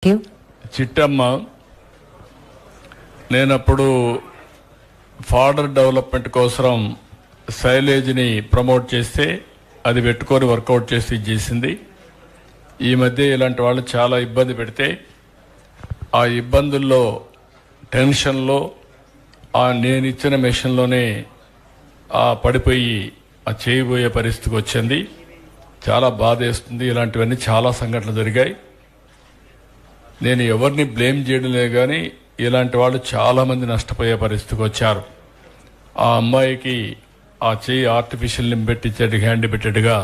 చిట్టమ్మ, నేనప్పుడు fodder development కోసం సైలేజ్ని promote చేస్తే అది పెట్టుకొని వర్కౌట్ చేసి చేసింది. ఈ మధ్య ఇలాంటి వాళ్ళు చాలా ఇబ్బంది పెడితే ఆ ఇబ్బందుల్లో టెన్షన్లో నేను ఇచ్చిన మెషిన్లోనే పడిపోయి చేయబోయే పరిస్థితికి వచ్చింది. చాలా బాధ వేస్తుంది. ఇలాంటివన్నీ చాలా సంఘటనలు జరిగాయి. నేను ఎవరిని బ్లేమ్ చేయడం లేదు, కానీ ఇలాంటి వాళ్ళు చాలామంది నష్టపోయే పరిస్థితికి వచ్చారు. ఆ అమ్మాయికి ఆ చేయి ఆర్టిఫిషియల్ లింబ్ పెట్టించేట్టుగా హ్యాండ్ పెట్టేట్టుగా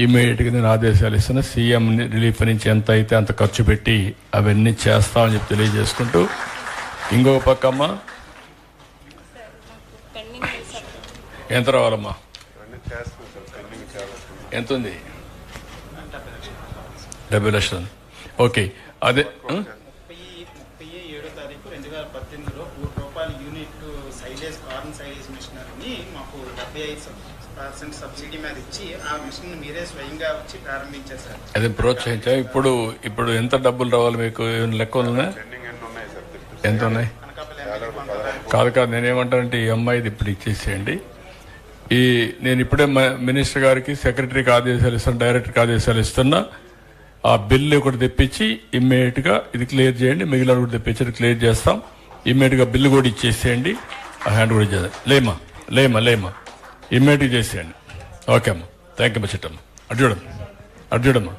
ఇమీడియట్గా నేను ఆదేశాలు ఇస్తున్నా. సీఎం రిలీఫ్ నుంచి ఎంత అయితే అంత ఖర్చు పెట్టి అవన్నీ చేస్తామని చెప్పి తెలియజేసుకుంటూ, ఇంకొక పక్కమ్మ ఎంత రావాలమ్మా? ఎంత ఉంది? 70 లక్షలు. ఓకే, అదే 37/2018 రూపాయల యూనిట్ సైలేజ్ కార్న్ సైలేజ్ మిషనరీని మాకు 75% సబ్సిడీ మీద ఇచ్చి ఆ మిషన్ మీరే స్వయంగా వచ్చి ప్రారంభించారు సార్. అదే ప్రోత్సహించా. ఇప్పుడు ఎంత డబ్బులు రావాలి మీకు? లెక్క ఉందా? ఎంత ఉన్నాయి? కాదు, నేనేమంటానంటే ఈ అమ్మాయిది ఇప్పుడు ఇచ్చేసేయండి. నేను ఇప్పుడే మినిస్టర్ గారికి, సెక్రటరీకి ఆదేశాలు ఇస్తాను, డైరెక్టర్కి ఆదేశాలు ఇస్తున్నా. ఆ బిల్లు ఒకటి తెప్పించి ఇమ్మీడియట్గా ఇది క్లియర్ చేయండి. మిగిలిన కూడా తెప్పించి క్లియర్ చేస్తాం. ఇమ్మీడియట్గా బిల్లు కూడా ఇచ్చేసేయండి. ఆ హ్యాండ్ కూడా ఇచ్చేది. లేమా ఇమ్మీడియట్గా చేసేయండి. ఓకే అమ్మా, థ్యాంక్ యూ అమ్మా. చిట్టమ్మ, అటు చూడమ్మా.